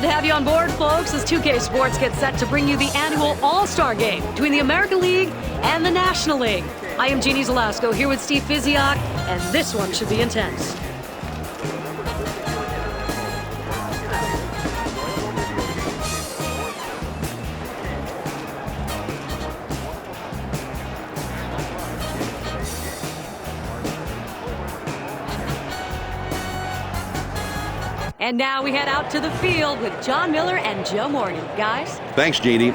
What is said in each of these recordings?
Glad to have you on board, folks, as 2K Sports gets set to bring you the annual All-Star Game between the American League and the National League. I am Jeannie Zelasco here with Steve Fiziak, and this one should be intense. And now we head out to the field with John Miller and Joe Morgan. Guys? Thanks, Jeannie.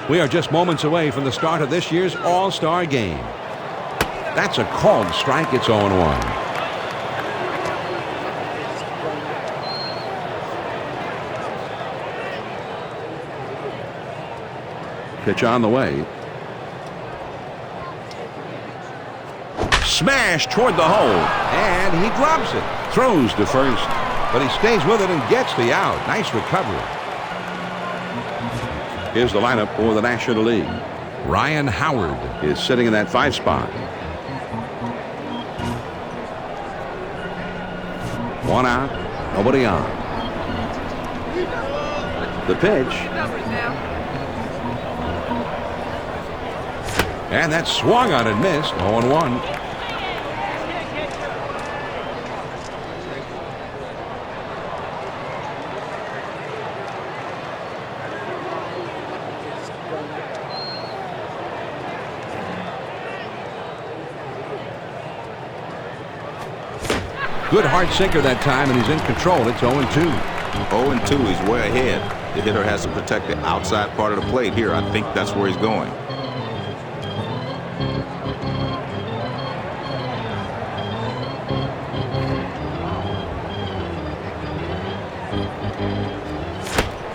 We are just moments away from the start of this year's All-Star Game. That's a called strike. It's 0-1. Pitch on the way. Smash toward the hole. And he drops it. Throws to first. But he stays with it and gets the out. Nice recovery. Here's the lineup for the National League. Ryan Howard is sitting in that 5 spot. One out, nobody on. The pitch. And that swung on and missed. 0-1. Good hard sinker that time, and he's in control. It's 0-2. 0-2, he's way ahead. The hitter has to protect the outside part of the plate here. I think that's where he's going.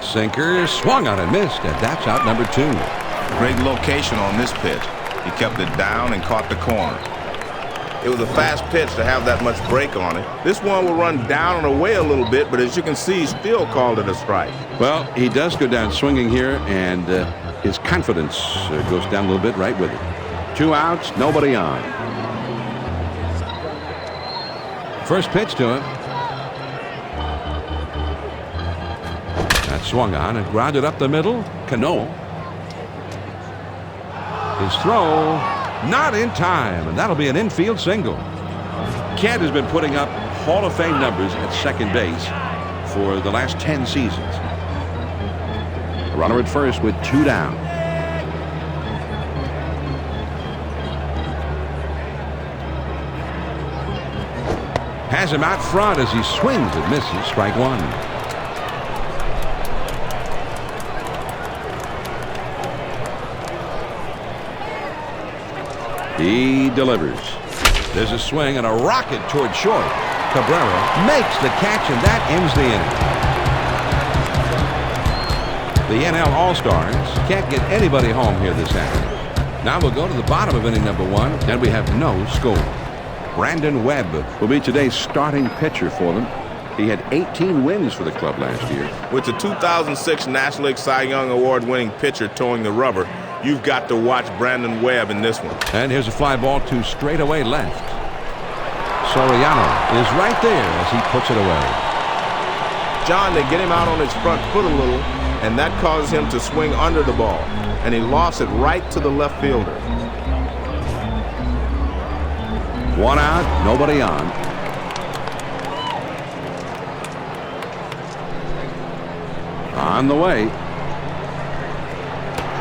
Sinker swung on and missed, and that's out number 2. Great location on this pitch. He kept it down and caught the corner. It was a fast pitch to have that much break on it. This one will run down and away a little bit, but as you can see, he still called it a strike. Well, he does go down swinging here, and his confidence goes down a little bit right with it. 2 outs, nobody on. First pitch to him. That swung on and grounded up the middle. Cano. His throw. Not in time, and that'll be an infield single. Kent has been putting up Hall of Fame numbers at second base for the last 10 seasons. A runner at first with 2 down. Has him out front as he swings and misses. Strike 1. He delivers. There's a swing and a rocket toward short. Cabrera makes the catch, and that ends the inning. The NL All-Stars can't get anybody home here this afternoon. Now we'll go to the bottom of inning number 1, and we have no score. Brandon Webb will be today's starting pitcher for them. He had 18 wins for the club last year. With the 2006 National League Cy Young Award-winning pitcher towing the rubber, you've got to watch Brandon Webb in this one. And here's a fly ball to straightaway left. Soriano is right there as he puts it away. John, they get him out on his front foot a little, and that causes him to swing under the ball. And he lost it right to the left fielder. 1 out, nobody on. On the way.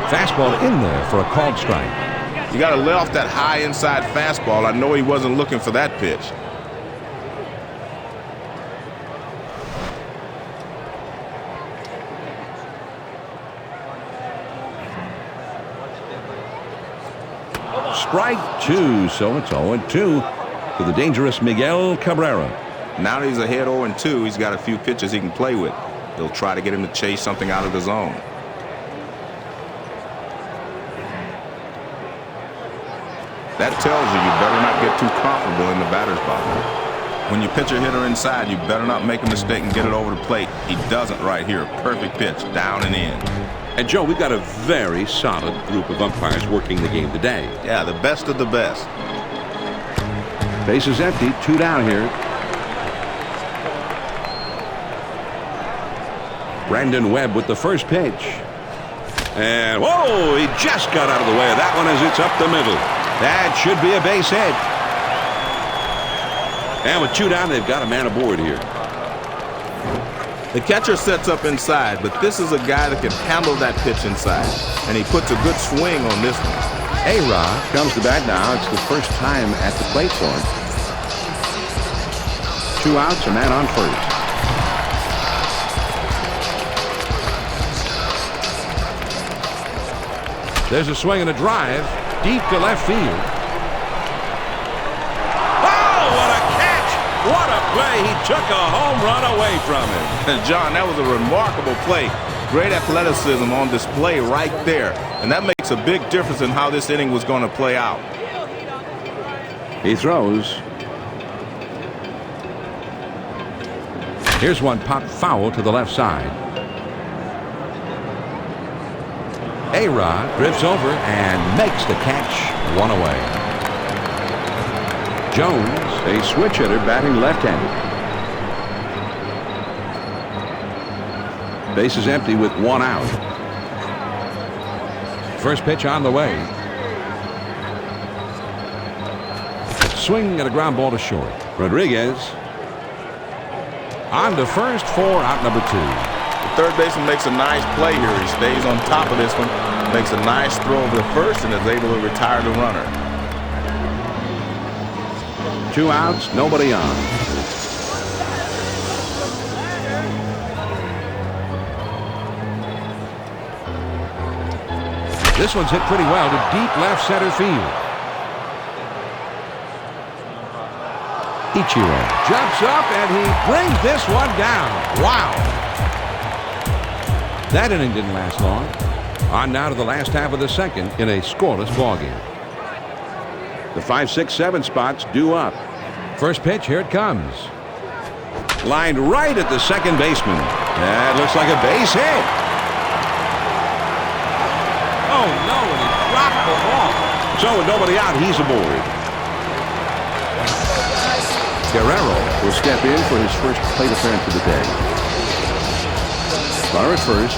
Fastball in there for a called strike. You got to lay off that high inside fastball. I know he wasn't looking for that pitch. Strike 2, so it's 0-2 for the dangerous Miguel Cabrera. Now that he's ahead 0-2, he's got a few pitches he can play with. He'll try to get him to chase something out of the zone. That tells you better not get too comfortable in the batter's box. When you pitch a hitter inside, you better not make a mistake and get it over the plate. He doesn't right here. Perfect pitch, down and in. And, Joe, we've got a very solid group of umpires working the game today. Yeah, the best of the best. Base is empty, 2 down here. Brandon Webb with the first pitch. And, whoa, he just got out of the way of that one as it's up the middle. That should be a base hit. And with 2 down, they've got a man aboard here. The catcher sets up inside, but this is a guy that can handle that pitch inside. And he puts a good swing on this one. A-Rod comes to bat now. It's the first time at the plate for him. 2 outs, a man on first. There's a swing and a drive deep to left field. Oh, what a catch! What a play! He took a home run away from him. And John, that was a remarkable play. Great athleticism on display right there. And that makes a big difference in how this inning was going to play out. He throws. Here's one popped foul to the left side. A-Rod drifts over and makes the catch. 1 away. Jones, a switch hitter batting left-handed. Base is empty with 1 out. First pitch on the way. Swing and a ground ball to short. Rodriguez on to first for out number 2. The third baseman makes a nice play here. He stays on top of this one, makes a nice throw over the first, and is able to retire the runner. 2 outs, nobody on. This one's hit pretty well to deep left center field. Ichiro jumps up and he brings this one down. Wow. That inning didn't last long. On now to the last half of the second in a scoreless ballgame. The 5, 6, 7 spots due up. First pitch, here it comes. Lined right at the second baseman. That looks like a base hit. Oh no, and he dropped the ball. So with nobody out, he's aboard. Guerrero will step in for his first plate appearance of the day. Runner at first.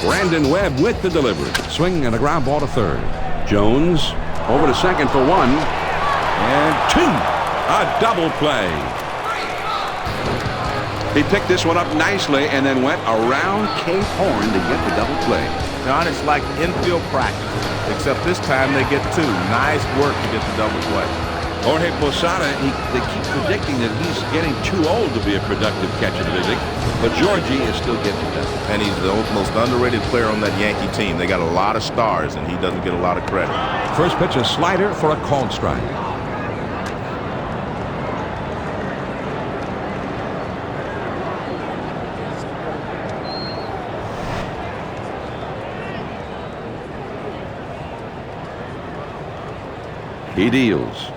Brandon Webb with the delivery. Swing and a ground ball to third. Jones over to second for 1. And 2. A double play. He picked this one up nicely and then went around Cape Horn to get the double play. John, it's like infield practice, except this time they get 2. Nice work to get the double play. Jorge Posada, they keep predicting that he's getting too old to be a productive catcher in the league, but Georgie is still getting it done. And he's the most underrated player on that Yankee team. They got a lot of stars, and he doesn't get a lot of credit. First pitch, a slider for a called strike. He deals.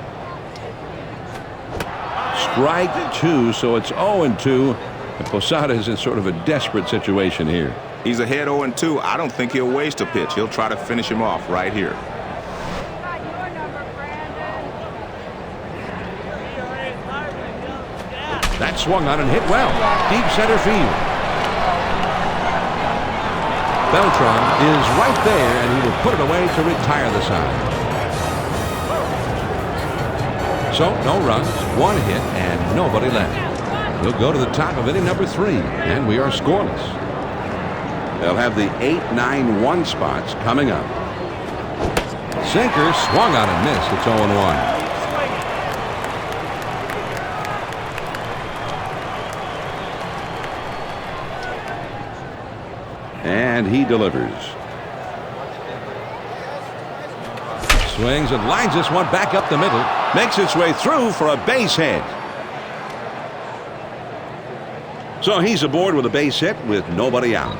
Strike 2, so it's 0-2. And Posada is in sort of a desperate situation here. He's ahead 0-2. I don't think he'll waste a pitch. He'll try to finish him off right here. That swung on and hit well. Deep center field. Beltran is right there, and he will put it away to retire the side. So, no runs, 1 hit, and nobody left. We'll go to the top of inning number 3, and we are scoreless. They'll have the 8, 9, 1 spots coming up. Sinker swung on and missed. It's 0-1. And he delivers. Swings and lines this one back up the middle. Makes its way through for a base hit. So he's aboard with a base hit with nobody out.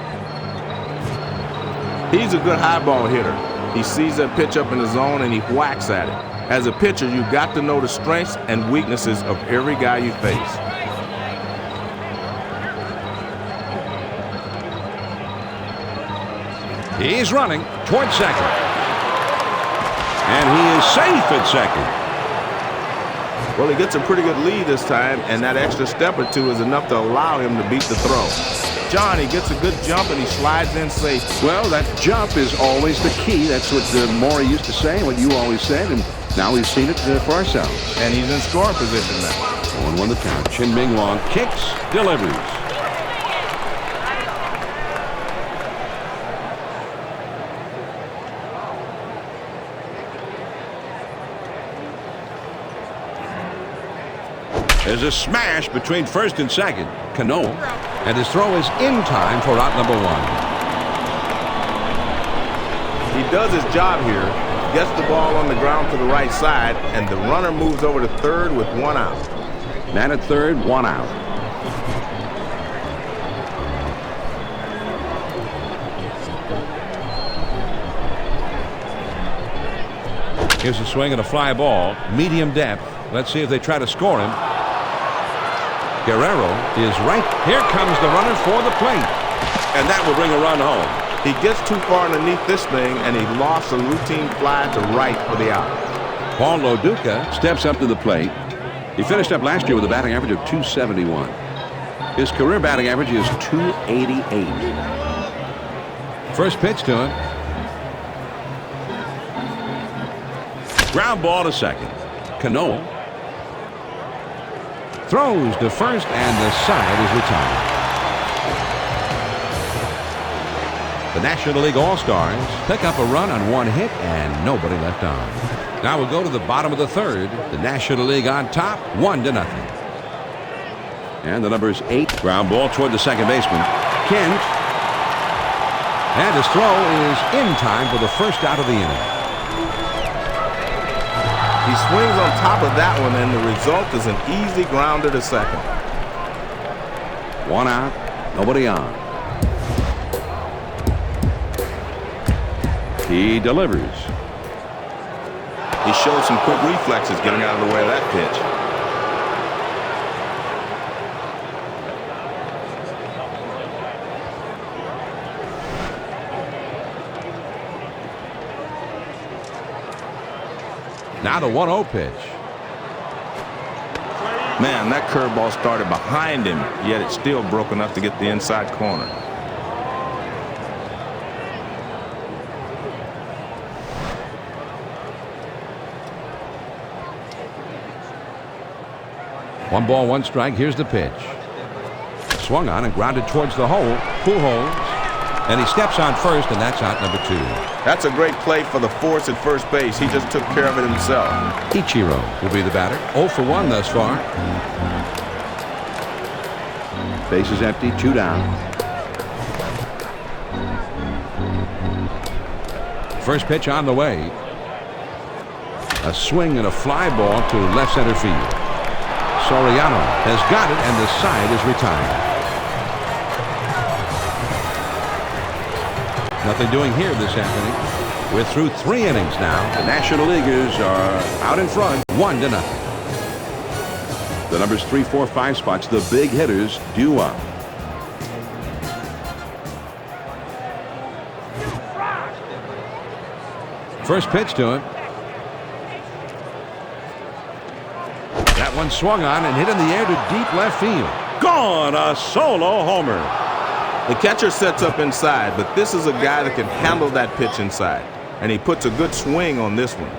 He's a good high ball hitter. He sees that pitch up in the zone and he whacks at it. As a pitcher, you've got to know the strengths and weaknesses of every guy you face. He's running toward second. And he is safe at second. Well, he gets a pretty good lead this time, and that extra step or two is enough to allow him to beat the throw. John, he gets a good jump, and he slides in safe. Well, that jump is always the key. That's what Maury used to say, what you always said, and now we've seen it for ourselves. And he's in scoring position now. 1-1 the count. Chin-Ming Wong kicks, delivers. There's a smash between first and second. Cano, and his throw is in time for out number 1. He does his job here, gets the ball on the ground to the right side, and the runner moves over to third with 1 out. Man at third, 1 out. Here's a swing and a fly ball, medium depth. Let's see if they try to score him. Guerrero is right. Here comes the runner for the plate. And that will bring a run home. He gets too far underneath this thing, and he lost a routine fly to right for the out. Paul Loduca steps up to the plate. He finished up last year with a batting average of .271. His career batting average is .288. First pitch to him. Ground ball to second. Cano throws to first, and the side is retired. The National League All-Stars pick up a run on 1 hit and nobody left on. Now we'll go to the bottom of the third. The National League on top, 1-0. And the number is 8. Ground ball toward the second baseman. Kent. And his throw is in time for the first out of the inning. He swings on top of that one, and the result is an easy grounder to second. 1 out, nobody on. He delivers. He showed some quick reflexes getting out of the way of that pitch. Now the 1-0 pitch. Man, that curveball started behind him, yet it still broke enough to get the inside corner. One ball, 1 strike. Here's the pitch. Swung on and grounded towards the hole. Pujols. And he steps on first, and that's out number 2. That's a great play for the force at first base. He just took care of it himself. Ichiro will be the batter. 0 for 1 thus far. Base is empty, 2 down. First pitch on the way. A swing and a fly ball to left center field. Soriano has got it, and the side is retired. Nothing doing here this afternoon. We're through 3 innings now. The National Leaguers are out in front, 1-0. The numbers 3, 4, 5 spots, the big hitters due up. First pitch to him. That one swung on and hit in the air to deep left field. Gone, a solo homer. The catcher sets up inside, but this is a guy that can handle that pitch inside. And he puts a good swing on this one.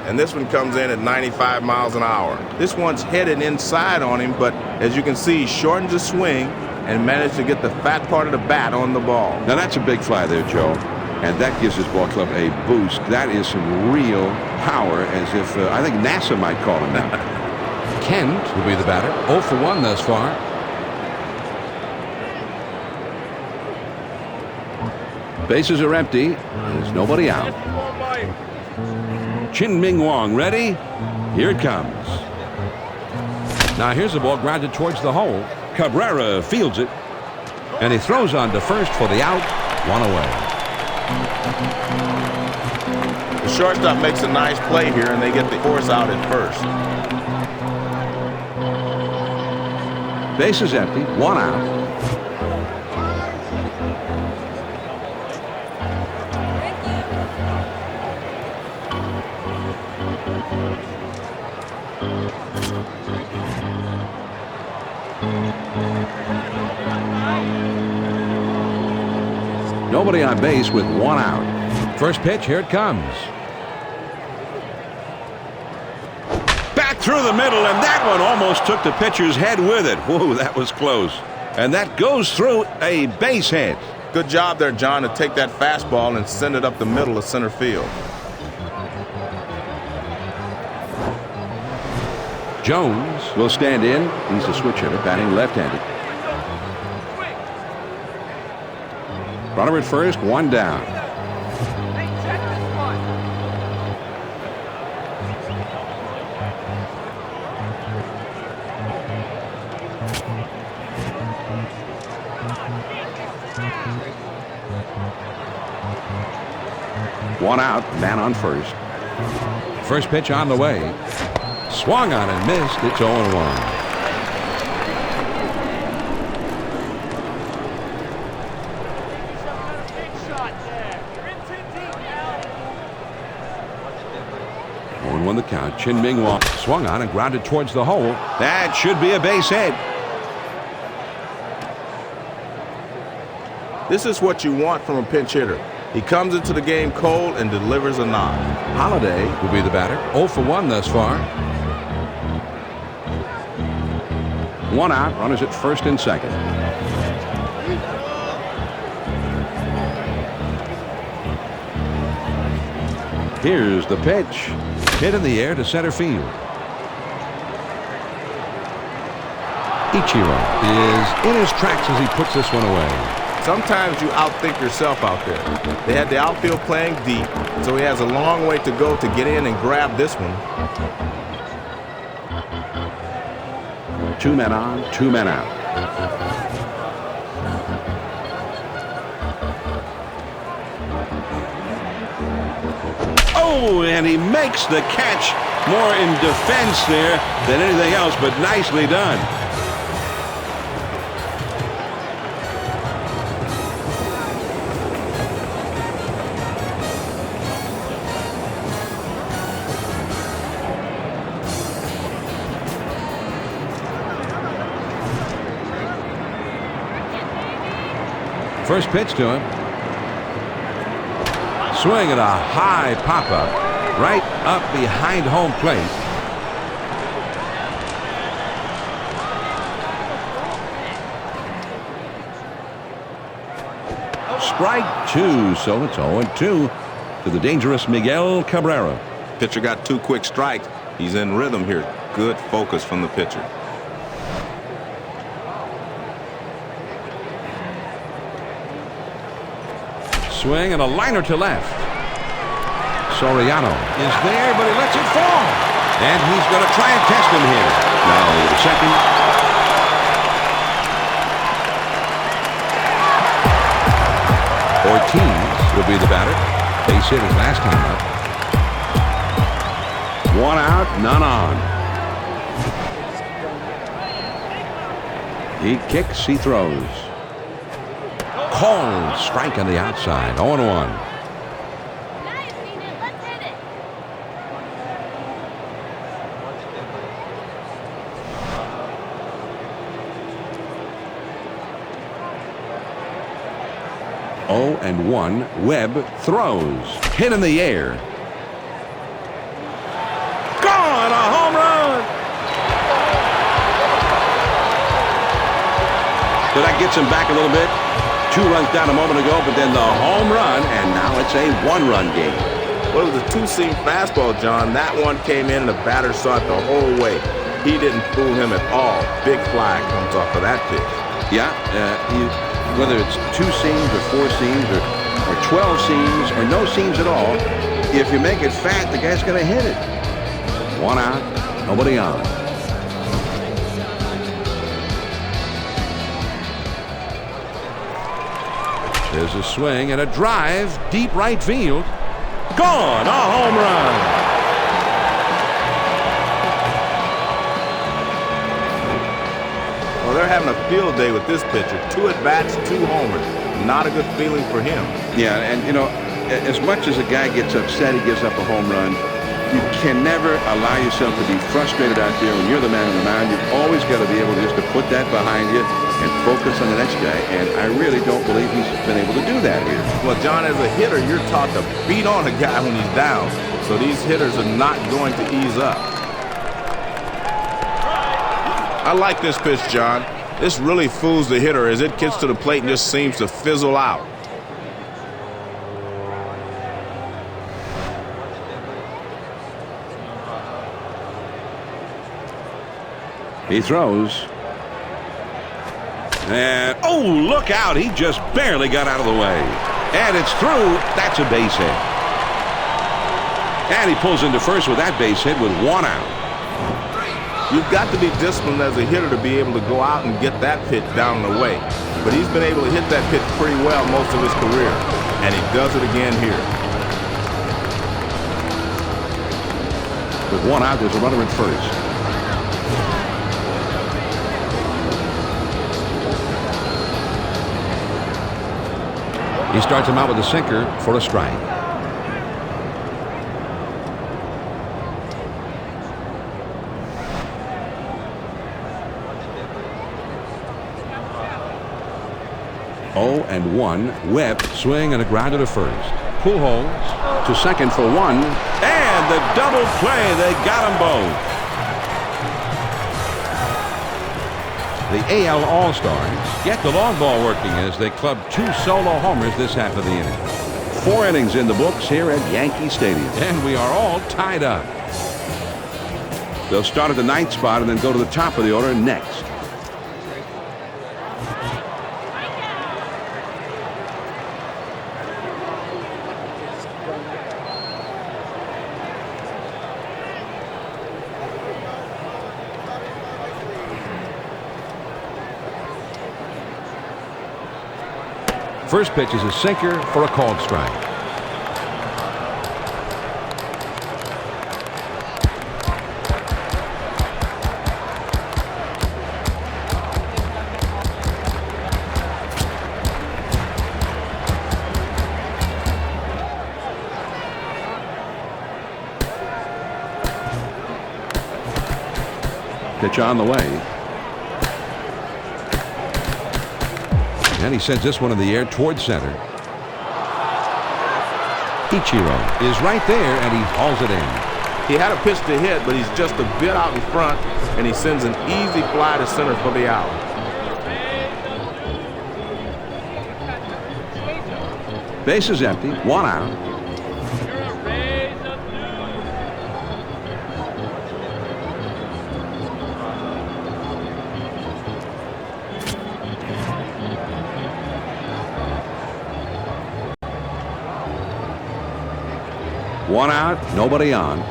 And this one comes in at 95 miles an hour. This one's headed inside on him, but as you can see, he shortens the swing and managed to get the fat part of the bat on the ball. Now that's a big fly there, Joe. And that gives this ball club a boost. That is some real power, as if, I think NASA might call him now. Kent will be the batter. 0 for 1 thus far. Bases are empty. There's nobody out. Chin-Ming Wong ready? Here it comes. Now here's the ball grounded towards the hole. Cabrera fields it. And he throws on to first for the out. 1 away. The shortstop makes a nice play here, and they get the force out at first. Base is empty. 1 out. Nobody on base with one out. First pitch, here it comes. Back through the middle, and that one almost took the pitcher's head with it. Whoa, that was close. And that goes through a base hit. Good job there, John, to take that fastball and send it up the middle of center field. Jones will stand in. He's a switch hitter, batting left-handed. Runner at first, one down. One out, man on first. First pitch on the way. Swung on and missed. It's 0-1. On the count. Chin Ming Wong swung on and grounded towards the hole. That should be a base hit. This is what you want from a pinch hitter. He comes into the game cold and delivers a knock. Holiday will be the batter. 0 for 1 thus far. One out. Runners at first and second. Here's the pitch. Hit in the air to center field. Ichiro is in his tracks as he puts this one away. Sometimes you outthink yourself out there. They had the outfield playing deep, so he has a long way to go to get in and grab this one. 2 men on, 2 men out. Oh, and he makes the catch. More in defense there than anything else, but nicely done. First pitch to him. Swing at a high pop-up right up behind home plate. Strike 2, so it's 0-2 to the dangerous Miguel Cabrera. Pitcher got 2 quick strikes. He's in rhythm here. Good focus from the pitcher. Swing and a liner to left. Soriano is there, but he lets it fall. And he's going to try and test him here. Now, second. Ortiz will be the batter. Base hit his last time up. 1 out, none on. He kicks, he throws. Called strike on the outside. 0-1. Oh and 1. Webb throws. Hit in the air. Gone! A home run! So that gets him back a little bit. 2 runs down a moment ago, but then the home run, and now it's a 1-run game. Well, it was a 2-seam fastball, John. That one came in, and the batter saw it the whole way. He didn't fool him at all. Big fly comes off of that pitch. Yeah, whether it's 2 seams or 4 seams or 12 seams or no seams at all, if you make it fat, the guy's going to hit it. 1 out, nobody on. There's a swing and a drive, deep right field. Gone, a home run. Well, they're having a field day with this pitcher. 2 at-bats, 2 homers. Not a good feeling for him. Yeah, and you know, as much as a guy gets upset, he gives up a home run, you can never allow yourself to be frustrated out there when you're the man on the mound. You've always got to be able just to put that behind you and focus on the next guy, and I really don't believe he's been able to do that here. Well, John, as a hitter, you're taught to beat on a guy when he's down, so these hitters are not going to ease up. I like this pitch, John. This really fools the hitter as it gets to the plate and just seems to fizzle out. He throws. And, oh, look out. He just barely got out of the way. And it's through. That's a base hit. And he pulls into first with that base hit with one out. You've got to be disciplined as a hitter to be able to go out and get that pitch down and away. But he's been able to hit that pitch pretty well most of his career. And he does it again here. With one out, there's a runner at first. He starts him out with a sinker for a strike. Oh, and 1. Webb swing and a grounder to first. Pujols to second for 1. And the double play. They got them both. The AL All-Stars get the long ball working as they club 2 solo homers this half of the inning. 4 innings in the books here at Yankee Stadium. And we are all tied up. They'll start at the 9th spot and then go to the top of the order next. First pitch is a sinker for a called strike. Pitch on the way. And he sends this one in the air towards center. Ichiro is right there, and he hauls it in. He had a pitch to hit, but he's just a bit out in front, and he sends an easy fly to center for the out. Base is empty, 1 out. One out, nobody on.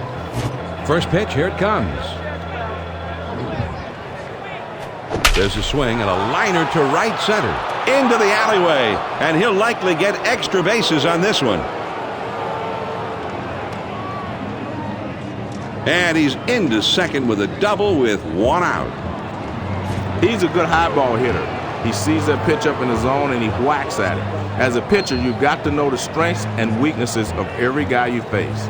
First pitch, here it comes. There's a swing and a liner to right center. Into the alleyway, and he'll likely get extra bases on this one. And he's into second with a double with 1 out. He's a good high ball hitter. He sees that pitch up in the zone and he whacks at it. As a pitcher, you've got to know the strengths and weaknesses of every guy you face.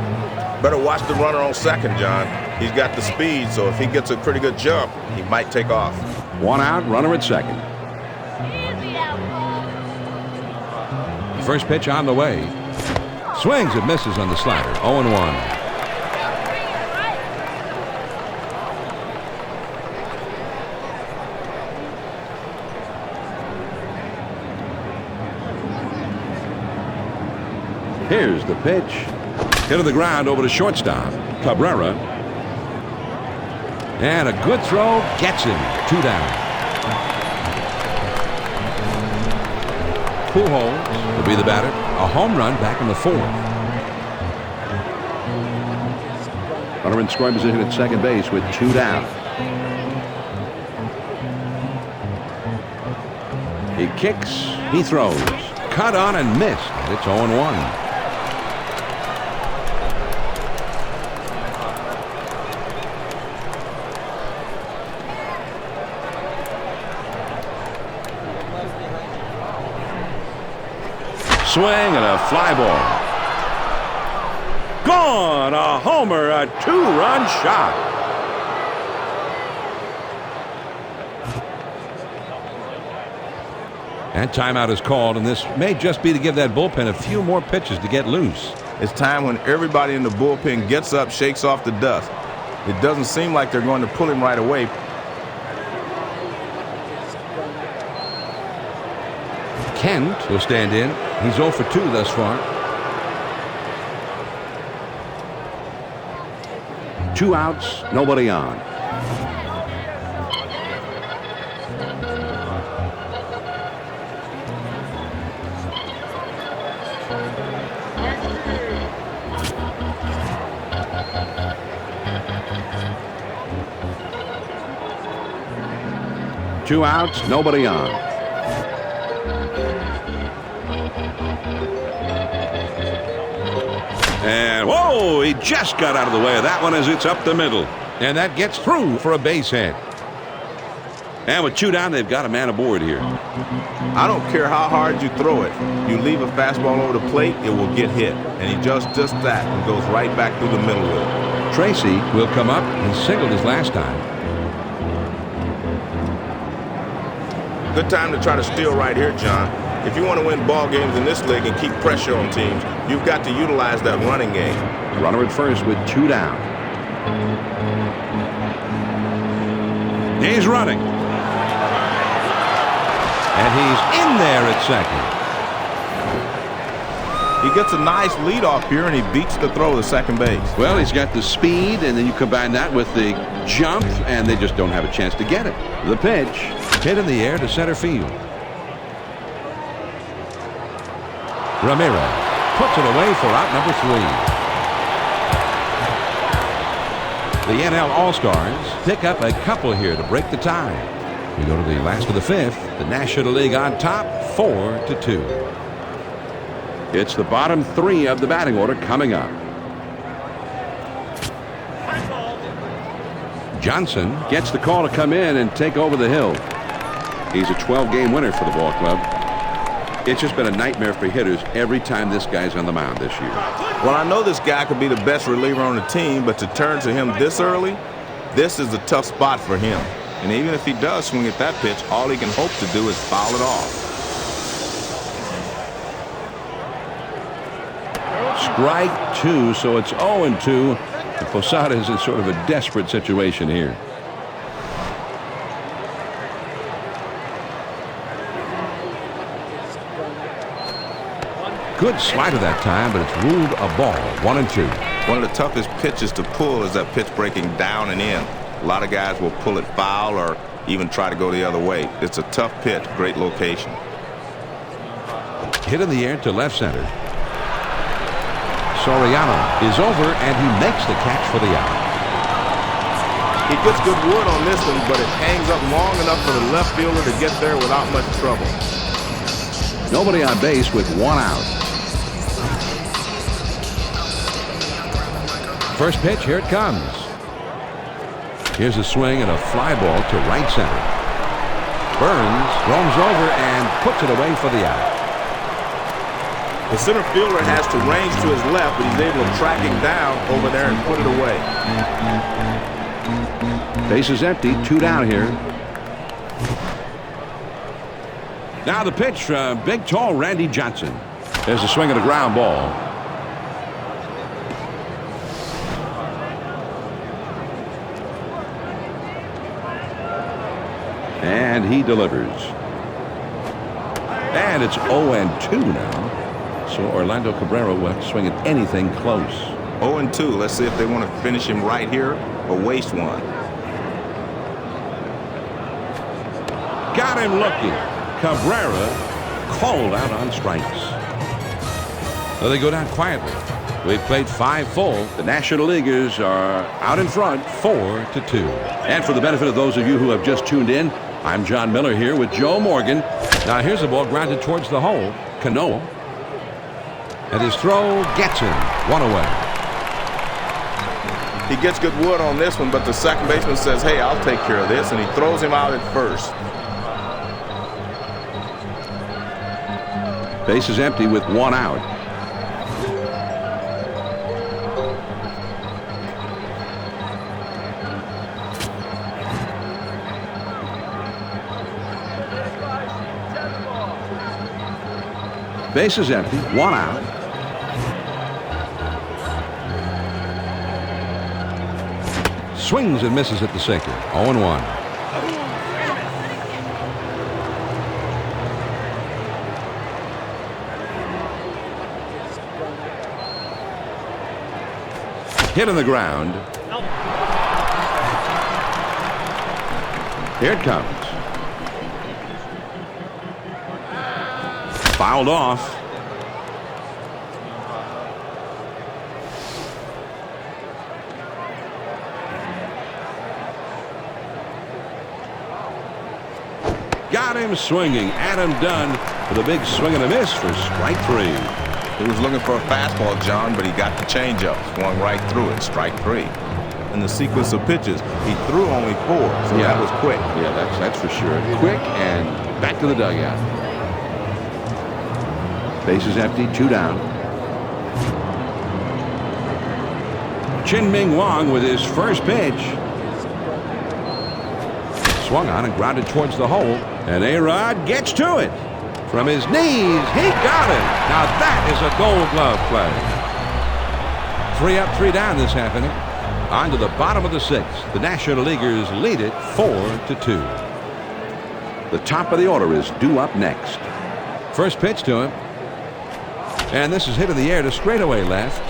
Better watch the runner on second, John. He's got the speed, so if he gets a pretty good jump, he might take off. 1 out, runner at second. First pitch on the way. Swings and misses on the slider. 0-1. Here's the pitch. Hit to the ground over to shortstop. Cabrera. And a good throw gets him. 2 down. Pujols will be the batter. A home run back in the 4th. Runner in scoring position at second base with 2 down. He kicks. He throws. Cut on and missed. It's 0-1. Swing and a fly ball. Gone! A homer, a 2-run shot. And timeout is called, and this may just be to give that bullpen a few more pitches to get loose. It's time when everybody in the bullpen gets up, shakes off the dust. It doesn't seem like they're going to pull him right away. Kent will stand in. He's 0 for 2 thus far. 2 outs, nobody on. Two outs, nobody on. And whoa, he just got out of the way of that one as it's up the middle. And that gets through for a base hit. And with 2 down, they've got a man aboard here. I don't care how hard you throw it. You leave a fastball over the plate, it will get hit. And he does just that and goes right back through the middle with it. Tracy will come up. He singled his last time. Good time to try to steal right here, John. If you want to win ball games in this league and keep pressure on teams, you've got to utilize that running game. Runner at first with 2 down. He's running. And he's in there at second. He gets a nice lead off here, and he beats the throw to second base. Well, he's got the speed, and then you combine that with the jump, and they just don't have a chance to get it. The pitch, hit in the air to center field. Ramirez puts it away for out number 3. The NL All-Stars pick up a couple here to break the tie. We go to the last of the 5th. The National League on top, 4-2. It's the bottom 3 of the batting order coming up. Johnson gets the call to come in and take over the hill. He's a 12-game winner for the ball club. It's just been a nightmare for hitters every time this guy's on the mound this year. Well, I know this guy could be the best reliever on the team, but to turn to him this early, this is a tough spot for him. And even if he does swing at that pitch, all he can hope to do is foul it off. Strike 2, so it's 0-2. Posada is in sort of a desperate situation here. Good slider that time, but it's ruled a ball. 1-2. One of the toughest pitches to pull is that pitch breaking down and in. A lot of guys will pull it foul or even try to go the other way. It's a tough pitch, great location. Hit in the air to left center. Soriano is over, and he makes the catch for the out. He gets good wood on this one, but it hangs up long enough for the left fielder to get there without much trouble. Nobody on base with 1 out. First pitch, here it comes. Here's a swing and a fly ball to right center. Burns roams over and puts it away for the out. The center fielder has to range to his left, but he's able to track him down over there and put it away. Base is empty, 2 down here. Now the pitch from big, tall Randy Johnson. There's a swing and a ground ball. And he delivers. And it's 0-2 now. So Orlando Cabrera will have to swing at anything close. 0-2. Let's see if they want to finish him right here or waste one. Got him looking. Cabrera called out on strikes. So they go down quietly. We've played 5 full. The National Leaguers are out in front, 4-2. And for the benefit of those of you who have just tuned in, I'm John Miller here with Joe Morgan. Now here's a ball grounded towards the hole. Cano. And his throw gets him. 1 away. He gets good wood on this one, but the second baseman says, hey, I'll take care of this, and he throws him out at first. Base is empty with 1 out. Base is empty, 1 out. Swings and misses at the sinker. 0-1. Hit on the ground. Here it comes. Fouled off. Got him swinging. Adam Dunn with a big swing and a miss for strike 3. He was looking for a fastball, John, but he got the changeup. Swung right through it. Strike 3. In the sequence of pitches, he threw only 4, so that was quick. Yeah, that's for sure. Quick and back to the dugout. Base is empty, 2 down. Chin-Ming Wong with his first pitch. Swung on and grounded towards the hole. And A-Rod gets to it. From his knees, he got it. Now that is a Gold Glove play. 3 up, 3 down this half inning. On to the bottom of the 6th. The National Leaguers lead it 4-2. The top of the order is due up next. First pitch to him. And this is hit in the air to straightaway left.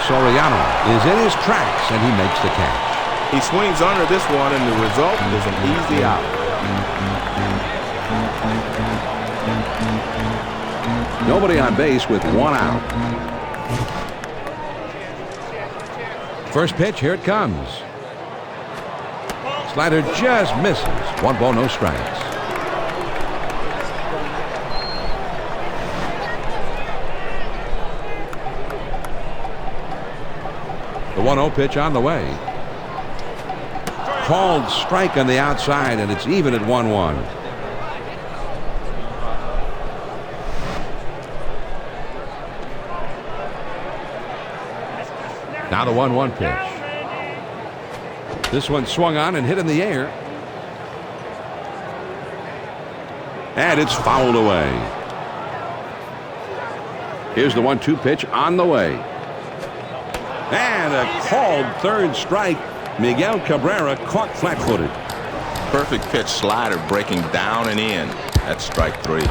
Soriano is in his tracks, and he makes the catch. He swings under this one, and the result is an easy out. Nobody on base with 1 out. First pitch, here it comes. Slider just misses. 1 ball, no strikes. The 1-0 pitch on the way. Called strike on the outside, and it's even at 1-1. Now the 1-1 pitch. This one swung on and hit in the air. And it's fouled away. Here's the 1-2 pitch on the way. And a called third strike. Miguel Cabrera caught flat-footed. Perfect pitch slider breaking down and in. That's strike 3.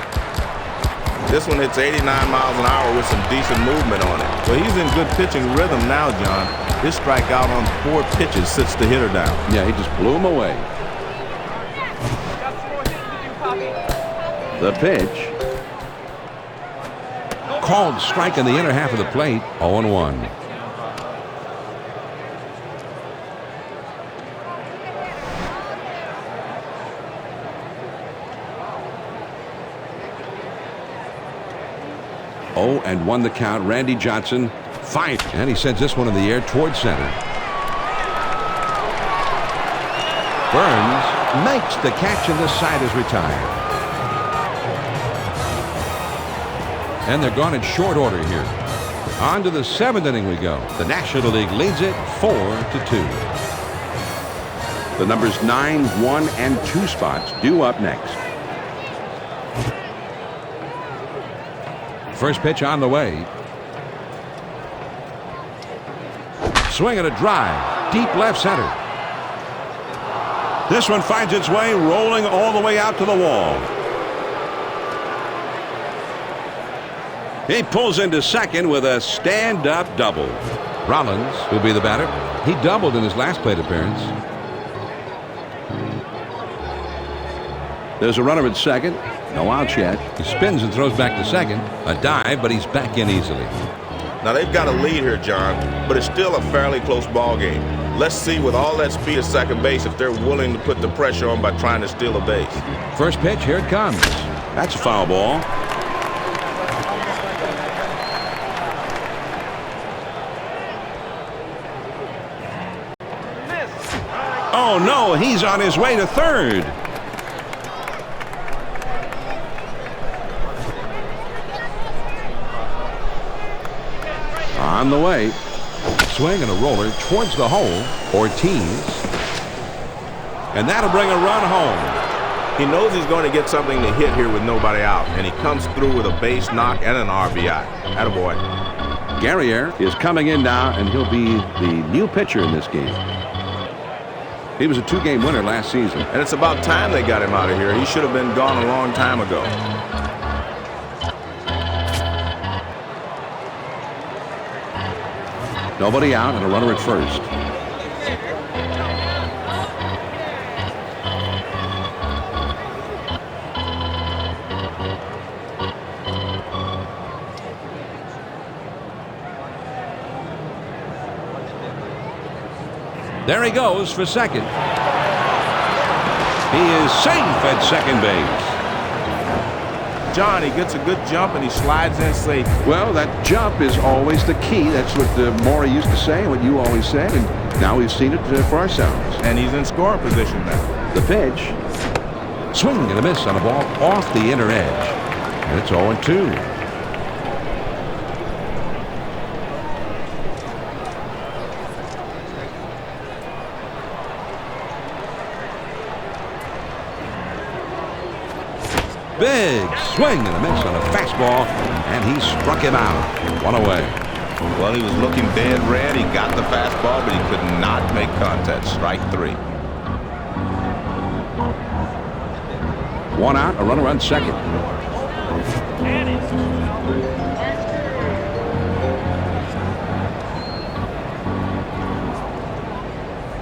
This one hits 89 miles an hour with some decent movement on it. Well, he's in good pitching rhythm now, John. His strikeout on 4 pitches sits the hitter down. Yeah, he just blew him away. The pitch. Called strike in the inner half of the plate. 0-1. Oh, and 1 the count. Randy Johnson fight, and he sends this one in the air towards center. Burns makes the catch, and this side is retired. And they're gone in short order here. On to the 7th inning we go. The National League leads it 4-2. The numbers 9, 1, and 2 spots due up next. First pitch on the way. Swing and a drive. Deep left center. This one finds its way rolling all the way out to the wall. He pulls into second with a stand-up double. Rollins will be the batter. He doubled in his last plate appearance. There's a runner at second. No outs yet. He spins and throws back to second. A dive, but he's back in easily. Now they've got a lead here, John, but it's still a fairly close ball game. Let's see with all that speed at second base if they're willing to put the pressure on by trying to steal a base. First pitch, here it comes. That's a foul ball. Oh no, he's on his way to third. On the way. Swing and a roller towards the hole. Ortiz. And that'll bring a run home. He knows he's going to get something to hit here with nobody out, and he comes through with a base knock and an RBI. Attaboy. Guerrier is coming in now, and he'll be the new pitcher in this game. He was a 2-game winner last season. And it's about time they got him out of here. He should have been gone a long time ago. Nobody out and a runner at first. There he goes for second. He is safe at second base. John, he gets a good jump and he slides in safe. Well, that jump is always the key. That's what Maury used to say, what you always said, and now we've seen it for ourselves. And he's in scoring position now. The pitch. Swing and a miss on a ball off the inner edge. And it's 0-2. Big swing and a miss on a fastball, and he struck him out. One away. Well, he was looking dead red. He got the fastball, but he could not make contact. Strike 3. One out, a runner on second.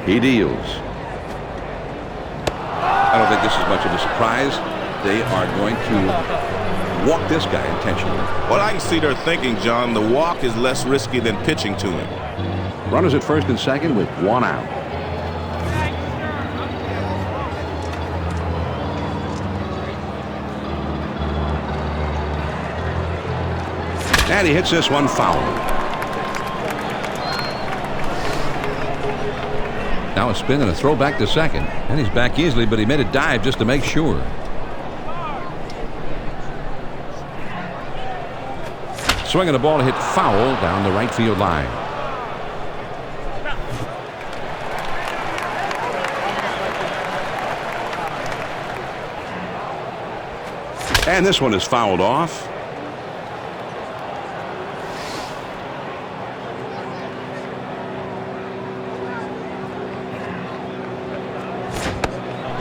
He deals. I don't think this is much of a surprise. They are going to walk this guy intentionally. Well, I can see their thinking, John. The walk is less risky than pitching to him. Runners at first and second with one out. And he hits this one foul. Now a spin and a throw back to second. And he's back easily, but he made a dive just to make sure. Swinging the ball to hit foul down the right field line. And this one is fouled off.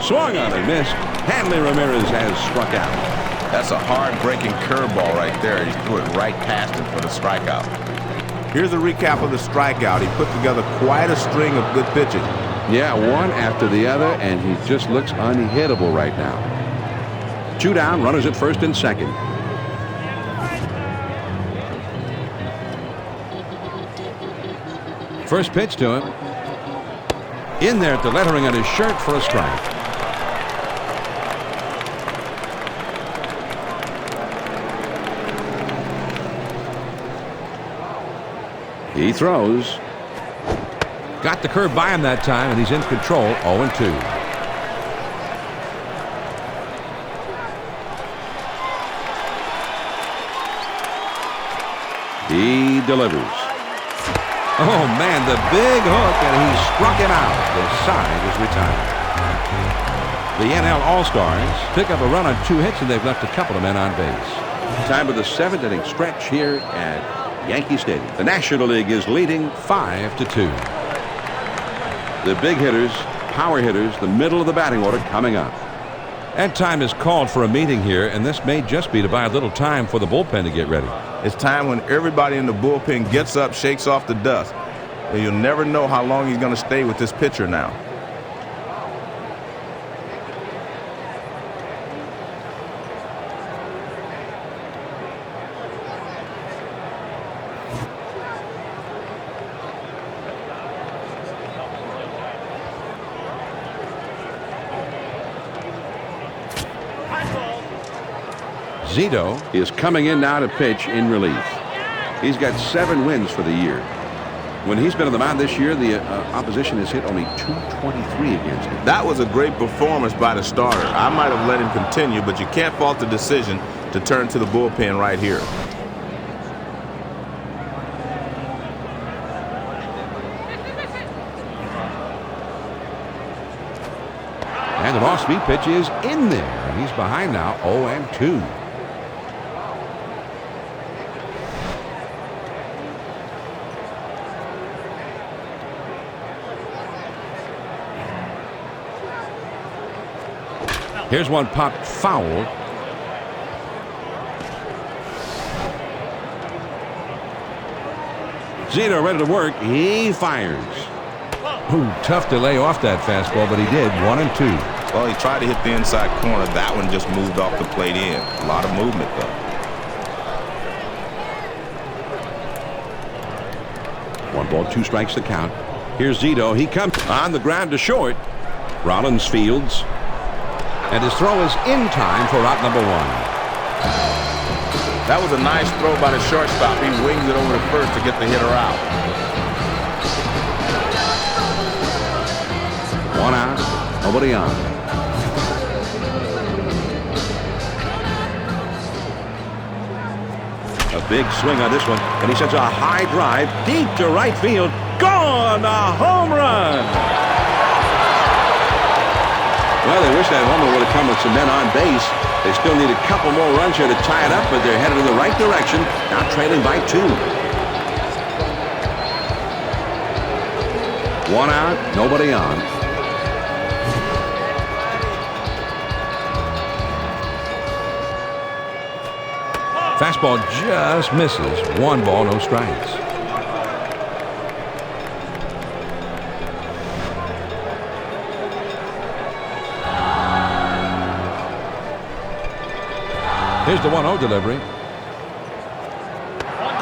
Swung on and missed. Hanley Ramirez has struck out. That's a hard-breaking curveball right there. He threw it right past him for the strikeout. Here's a recap of the strikeout. He put together quite a string of good pitches. Yeah, one after the other, and he just looks unhittable right now. 2 down, runners at first and second. First pitch to him. In there at the lettering on his shirt for a strike. He throws. Got the curve by him that time, and he's in control. 0-2. He delivers. Oh, man, the big hook, and he struck him out. The side is retired. The NL All-Stars pick up a run on 2 hits, and they've left a couple of men on base. Time of the 7th inning stretch here at Yankee Stadium. The National League is leading 5-2. The big hitters, power hitters, the middle of the batting order coming up. And time is called for a meeting here, and this may just be to buy a little time for the bullpen to get ready. It's time when everybody in the bullpen gets up, shakes off the dust. And you'll never know how long he's going to stay with this pitcher now. Zito is coming in now to pitch in relief. He's got 7 wins for the year. When he's been on the mound this year, the opposition has hit only .223 against him. That was a great performance by the starter. I might have let him continue, but you can't fault the decision to turn to the bullpen right here. And the off-speed pitch is in there. He's behind now, 0-2. Here's one popped foul. Zito ready to work. He fires. Ooh, tough to lay off that fastball, but he did. 1-2. Well, he tried to hit the inside corner. That one just moved off the plate in. A lot of movement, though. 1-2 strikes the count. Here's Zito. He comes on the ground to short. Rollins fields. And his throw is in time for out number 1. That was a nice throw by the shortstop. He wings it over to first to get the hitter out. 1 out, nobody on. A big swing on this one, and he sends a high drive deep to right field. Gone! A home run! Well, they wish that homer would have come with some men on base. They still need a couple more runs here to tie it up, but they're headed in the right direction. Now trailing by 2. 1 out, nobody on. Fastball just misses. 1 ball, no strikes. Here's the 1-0 delivery.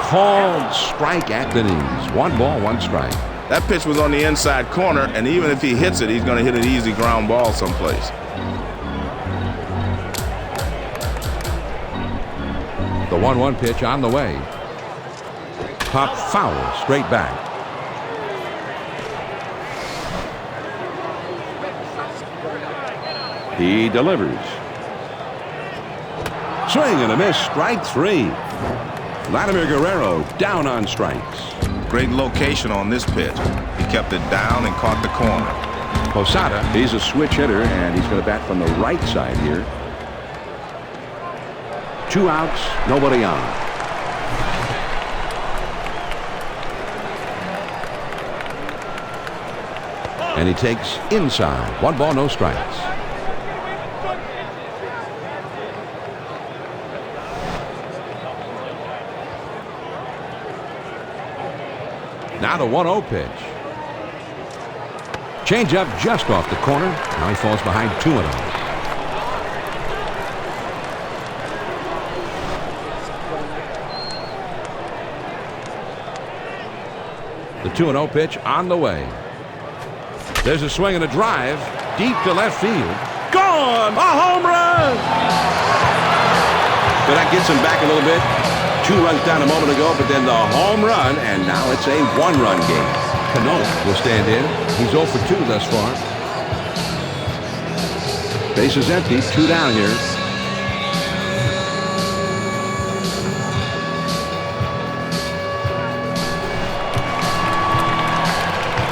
Called strike at the knees. 1 ball, 1 strike. That pitch was on the inside corner, and even if he hits it, he's going to hit an easy ground ball someplace. The 1-1 pitch on the way. Pop foul, straight back. He delivers. Swing and a miss, strike 3. Vladimir Guerrero down on strikes. Great location on this pitch. He kept it down and caught the corner. Posada, he's a switch hitter, and he's going to bat from the right side here. 2 outs, nobody on. And he takes inside. 1 ball, no strikes. Now the 1-0 pitch. Change up just off the corner. Now he falls behind 2-0. The 2-0 pitch on the way. There's a swing and a drive deep to left field. Gone! A home run! But that gets him back a little bit. 2 runs down a moment ago, but then the home run, and now it's a 1-run game. Cano will stand in. He's 0 for 2 thus far. Base is empty. 2 down here.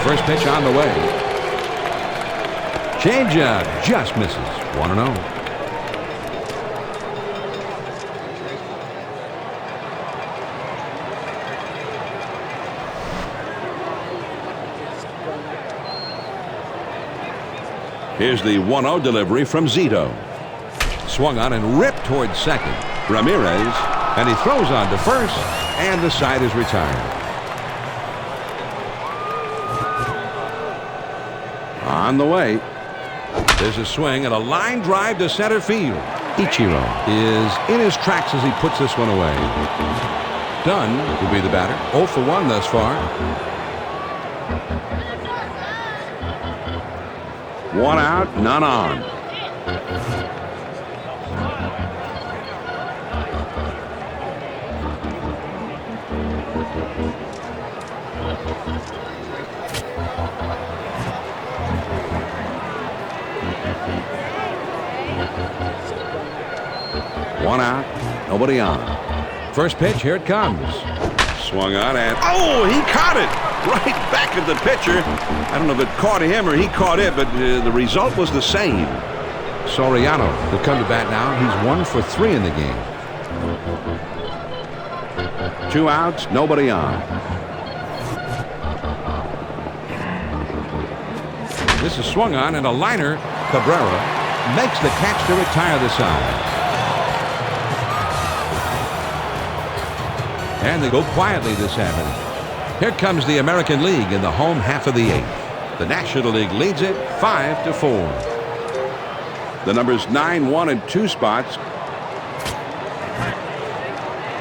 First pitch on the way. Changeup just misses. 1-0. Here's the 1-0 delivery from Zito. Swung on and ripped towards second. Ramirez, and he throws on to first, and the side is retired. On the way. There's a swing and a line drive to center field. Ichiro is in his tracks as he puts this one away. Dunn will be the batter. 0 for 1 thus far. 1 out, none on. One out, nobody on. First pitch, here it comes. Swung on and, oh, he caught it right back at the pitcher. I don't know if it caught him or he caught it, but the result was the same. Soriano will come to bat now. He's 1 for 3 in the game. 2 outs, nobody on. This is swung on and a liner. Cabrera makes the catch to retire the side. And they go quietly this half. Here comes the American League in the home half of the 8th. The National League leads it 5-4. The numbers 9, 1, and 2 spots.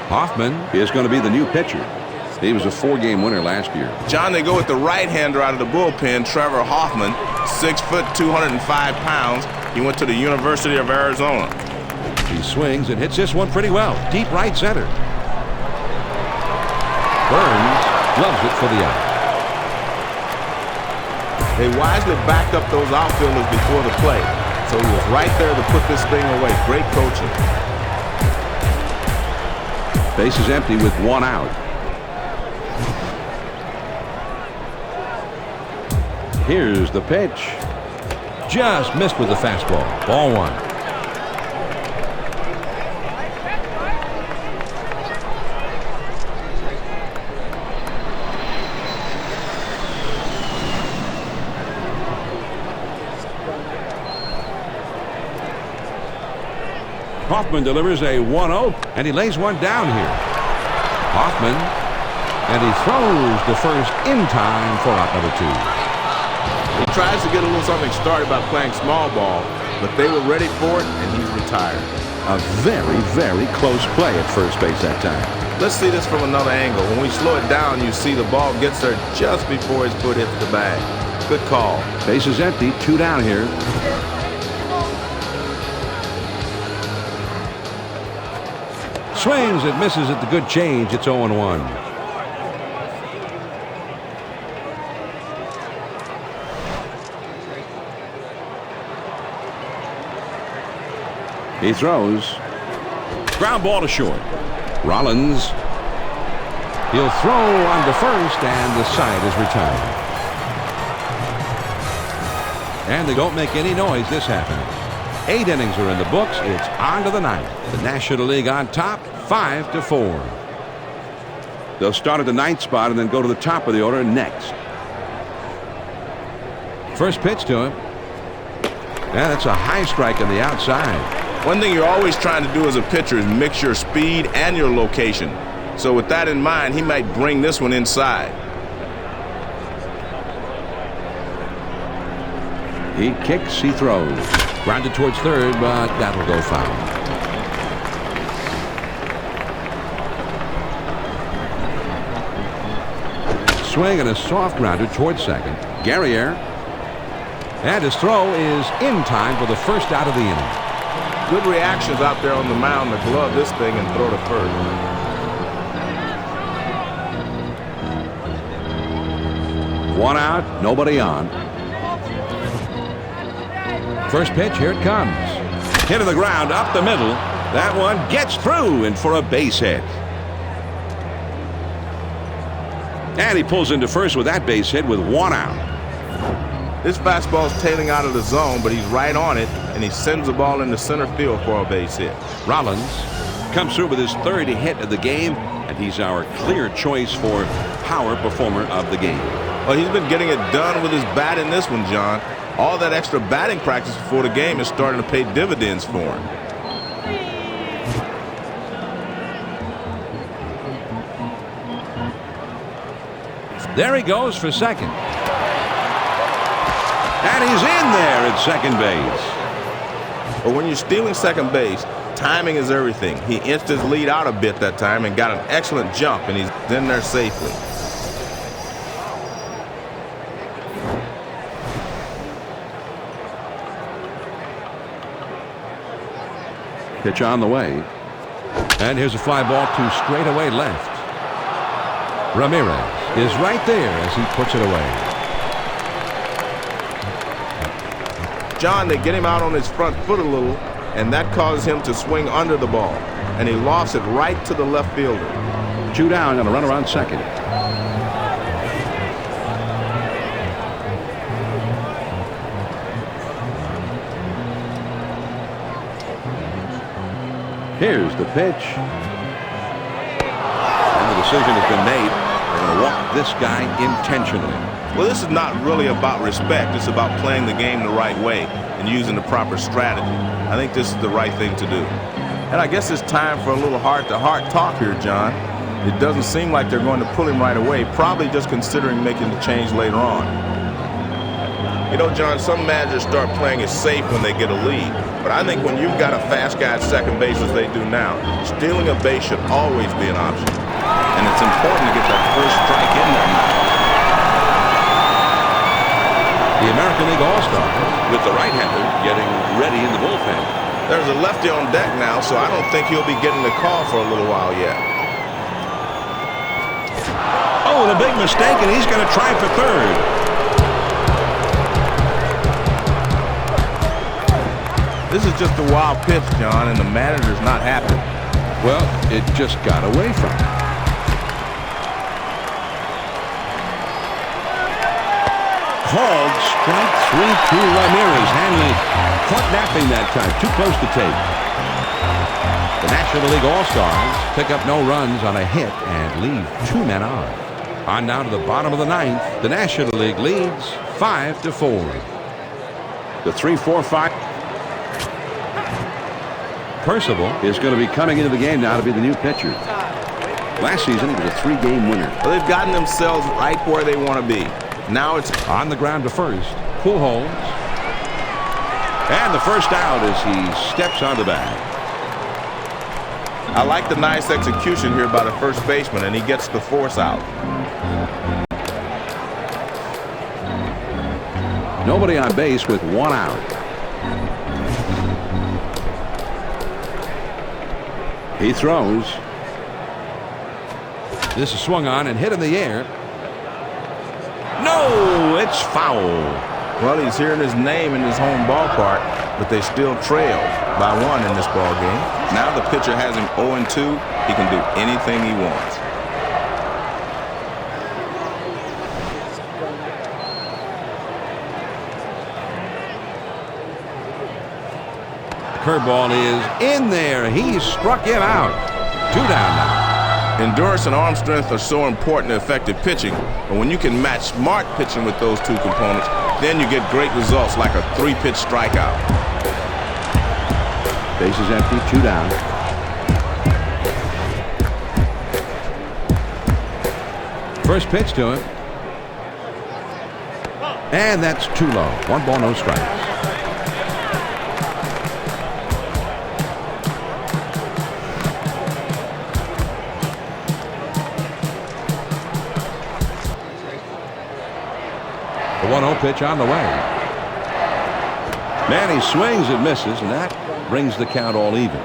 Hoffman is going to be the new pitcher. He was a 4-game winner last year. John, they go with the right-hander out of the bullpen, Trevor Hoffman, 6 foot, 205 pounds. He went to the University of Arizona. He swings and hits this one pretty well. Deep right center. Burns gloves it for the out. They wisely backed up those outfielders before the play, so he was right there to put this thing away. Great coaching. Base is empty with 1 out. Here's the pitch. Just missed with the fastball. Ball 1. Hoffman delivers a 1-0, and he lays one down here. Hoffman, and he throws the first in time for out number 2. He tries to get a little something started by playing small ball, but they were ready for it, and he's retired. A very, very close play at first base that time. Let's see this from another angle. When we slow it down, you see the ball gets there just before his foot hits the bag. Good call. Base is empty, 2 down here. Swings and misses at the good change. It's 0-1. He throws. Ground ball to short. Rollins. He'll throw on to first, and the side is retired. And they don't make any noise this happening. 8 innings are in the books. It's on to the 9th. The National League on top, 5-4. They'll start at the 9th spot and then go to the top of the order next. First pitch to him. Yeah, that's a high strike on the outside. One thing you're always trying to do as a pitcher is mix your speed and your location. So with that in mind, he might bring this one inside. He kicks, he throws. Grounded towards third, but that'll go foul. Swing and a soft grounder towards second. Guerrier. And his throw is in time for the first out of the inning. Good reactions out there on the mound to glove this thing and throw to first. One out, nobody on. First pitch, here it comes. Hit to the ground, up the middle. That one gets through and for a base hit. And he pulls into first with that base hit with 1 out. This fastball's tailing out of the zone, but he's right on it, and he sends the ball into center field for a base hit. Rollins comes through with his 3rd hit of the game, and he's our clear choice for power performer of the game. Well, he's been getting it done with his bat in this one, John. All that extra batting practice before the game is starting to pay dividends for him. There he goes for second. And he's in there at second base. But when you're stealing second base, timing is everything. He inched his lead out a bit that time and got an excellent jump, and he's in there safely. Pitch on the way. And here's a fly ball to straightaway left. Ramirez is right there as he puts it away. John, they get him out on his front foot a little, and that causes him to swing under the ball. And he lofts it right to the left fielder. 2 down and a runner on second. Here's the pitch. And the decision has been made. They're going to walk this guy intentionally. Well, this is not really about respect. It's about playing the game the right way and using the proper strategy. I think this is the right thing to do. And I guess it's time for a little heart-to-heart talk here, John. It doesn't seem like they're going to pull him right away, probably just considering making the change later on. You know, John, some managers start playing it safe when they get a lead. But I think when you've got a fast guy at second base as they do now, stealing a base should always be an option. And it's important to get that first strike in there now. The American League All-Star with the right-hander getting ready in the bullpen. There's a lefty on deck now, so I don't think he'll be getting the call for a little while yet. Oh, the big mistake, and he's going to try for third. This is just a wild pitch, John, and the manager's not happy. Well, it just got away from him. Called strike 3 to Ramirez. Hanley caught napping that time. Too close to take. The National League All-Stars pick up no runs on a hit and leave 2 men on. On now to the bottom of the 9th. The National League leads 5-4. The 3-4-5. Percival is going to be coming into the game now to be the new pitcher. Last season, he was a 3-game winner. Well, they've gotten themselves right where they want to be. Now it's on the ground to first. Pujols. And the first out as he steps on the bag. I like the nice execution here by the first baseman, and he gets the force out. Nobody on base with 1 out. He throws. This is swung on and hit in the air. No, it's foul. Well, he's hearing his name in his home ballpark, but they still trail by 1 in this ball game. Now the pitcher has him 0-2. He can do anything he wants. Curveball is in there. He struck him out. 2 down now. Endurance and arm strength are so important to effective pitching, but when you can match smart pitching with those 2 components, then you get great results like a 3-pitch strikeout. Base is empty, 2 down. First pitch to him. And that's too low. 1 ball, no strikes. The 1-0 pitch on the way. Man, he swings and misses, and that brings the count all even.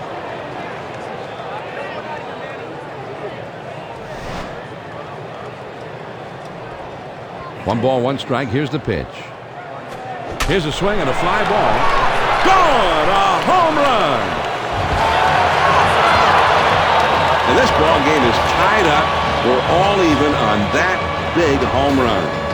One ball, 1 strike. Here's the pitch. Here's a swing and a fly ball. Gone! A home run! And this ball game is tied up. We're all even on that big home run.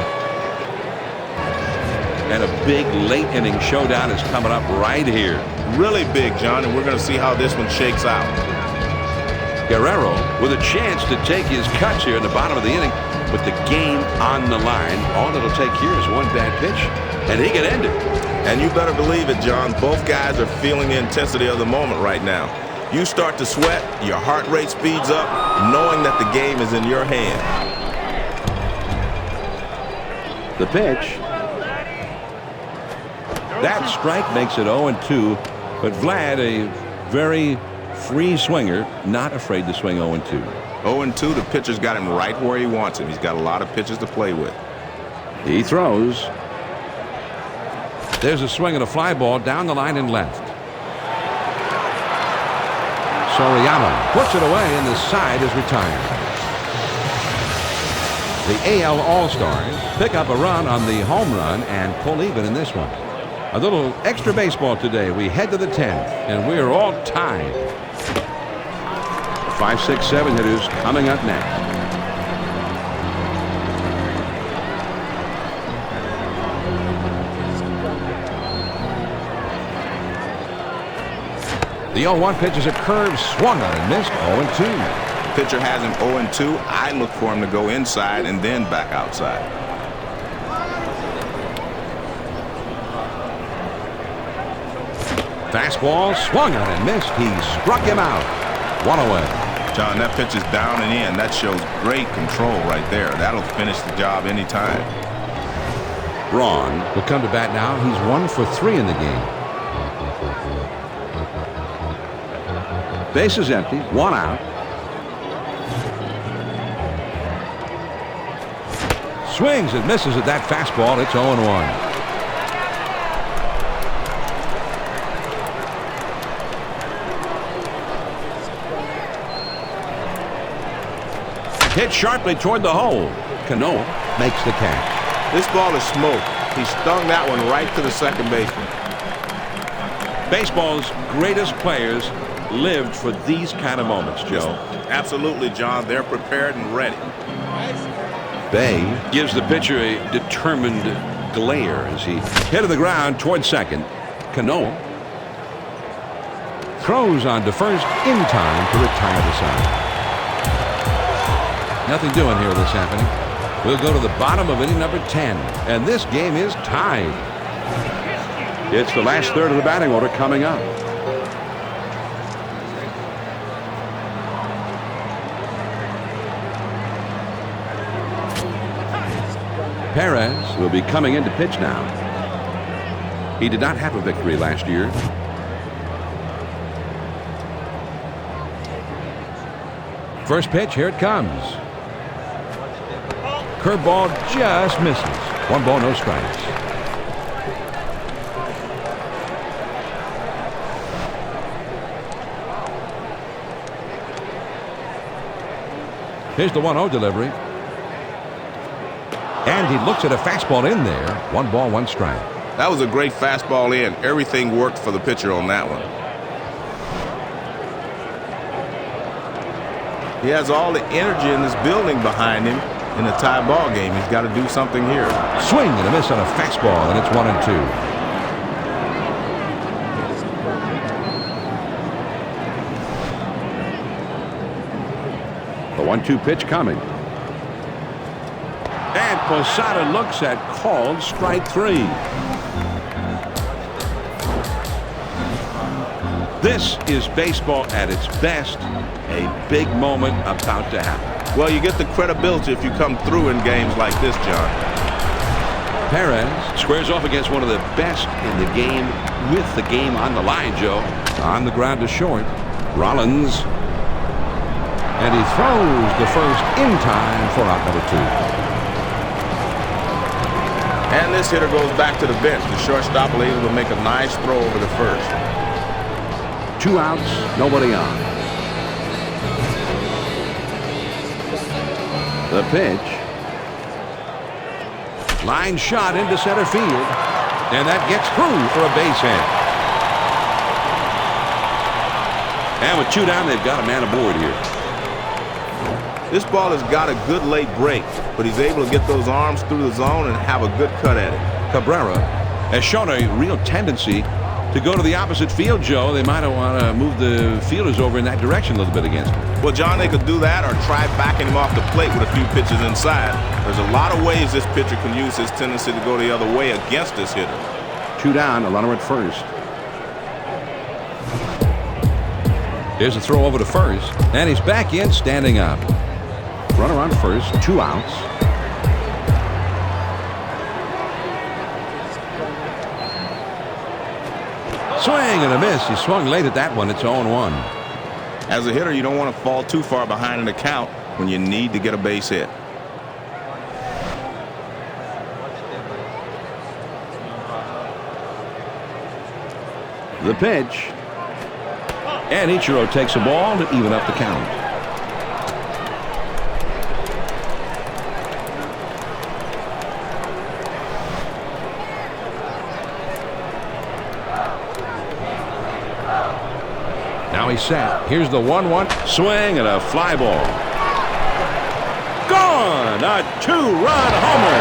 And a big late-inning showdown is coming up right here. Really big, John, and we're going to see how this one shakes out. Guerrero with a chance to take his cuts here in the bottom of the inning with the game on the line. All it'll take here is 1 bad pitch, and he can end it. And you better believe it, John. Both guys are feeling the intensity of the moment right now. You start to sweat, your heart rate speeds up, knowing that the game is in your hand. The pitch. That strike makes it 0-2, but Vlad, a very free swinger, not afraid to swing 0-2. 0-2, the pitcher's got him right where he wants him. He's got a lot of pitches to play with. He throws. There's a swing and a fly ball down the line and left. Soriano puts it away, and the side is retired. The AL All-Stars pick up a run on the home run and pull even in this one. A little extra baseball today. We head to the 10th, and we are all tied. 5, 6, 7 hitters coming up next. The 0-1 pitch is a curve swung on and missed. 0-2. Pitcher has him 0-2. I look for him to go inside and then back outside. Fastball swung on and missed. He struck him out. One away. John, that pitch is down and in. That shows great control right there. That'll finish the job anytime. Braun will come to bat now. He's 1 for 3 in the game. Base is empty. 1 out. Swings and misses at that fastball. It's 0-1. Hit sharply toward the hole. Cano makes the catch. This ball is smoke. He stung that one right to the second baseman. Baseball's greatest players lived for these kind of moments, Joe. Absolutely, John. They're prepared and ready. Bay gives the pitcher a determined glare as he hit to the ground toward second. Cano throws on to first in time to retire the side. Nothing doing here this happening. We'll go to the bottom of inning number 10, and this game is tied. It's the last third of the batting order coming up. Perez will be coming in to pitch now. He did not have a victory last year. First pitch, here it comes. Curveball just misses. 1 ball, no strikes. Here's the 1-0 delivery. And he looks at a fastball in there. 1 ball, 1 strike. That was a great fastball in. Everything worked for the pitcher on that one. He has all the energy in this building behind him. In a tie ball game, he's got to do something here. Swing and a miss on a fastball, and it's 1-2. The 1-2 pitch coming. And Posada looks at called strike 3. This is baseball at its best. A big moment about to happen. Well, you get the credibility if you come through in games like this, John. Perez squares off against one of the best in the game with the game on the line, Joe. On the ground to short. Rollins. And he throws the first in time for out number 2. And this hitter goes back to the bench. The shortstop will able to make a nice throw over the first. 2 outs, nobody on. The pitch. Line shot into center field. And that gets through for a base hit. And with 2 down, they've got a man aboard here. This ball has got a good late break, but he's able to get those arms through the zone and have a good cut at it. Cabrera has shown a real tendency to go to the opposite field, Joe. They might want to move the fielders over in that direction a little bit against him. Well, John, they could do that or try backing him off the plate with a few pitches inside. There's a lot of ways this pitcher can use his tendency to go the other way against this hitter. 2 down, a runner at first. Here's a throw over to first, and he's back in, standing up. Runner on first, 2 outs. Swing and a miss. He swung late at that one. It's 0-1. As a hitter, you don't want to fall too far behind in the count when you need to get a base hit. The pitch. And Ichiro takes a ball to even up the count. Now he's set. Here's the 1-1 swing and a fly ball. Gone! A 2-run homer.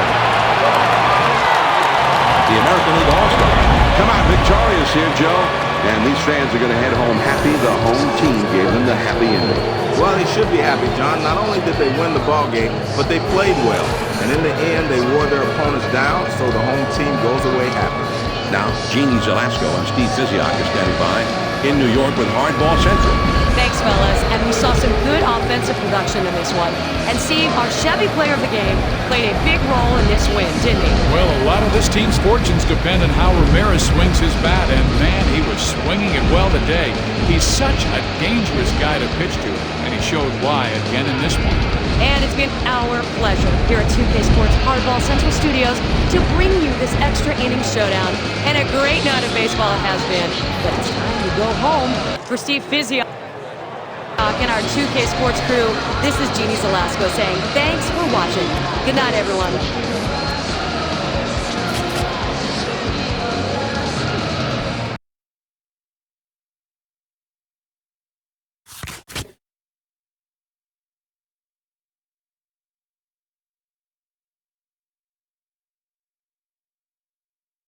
The American League All-Star come out victorious here, Joe. And these fans are going to head home happy. The home team gave them the happy ending. Well, he should be happy, John. Not only did they win the ball game, but they played well. And in the end, they wore their opponents down, so the home team goes away happy. Now, Jeannie Zelasco and Steve Fisiak is standing by in New York with Hardball Central. Thanks, fellas. And we saw some good offensive production in this one. And Steve, our Chevy player of the game, played a big role in this win, didn't he? Well, a lot of this team's fortunes depend on how Ramirez swings his bat, and man, he was swinging it well today. He's such a dangerous guy to pitch to, and he showed why again in this one. And it's been our pleasure here at 2K Sports Hardball Central Studios to bring you this extra inning showdown. And a great night of baseball it has been. But it's time to go home. For Steve Fisiak and our 2K Sports crew, this is Jeannie Zelasco saying thanks for watching. Good night, everyone.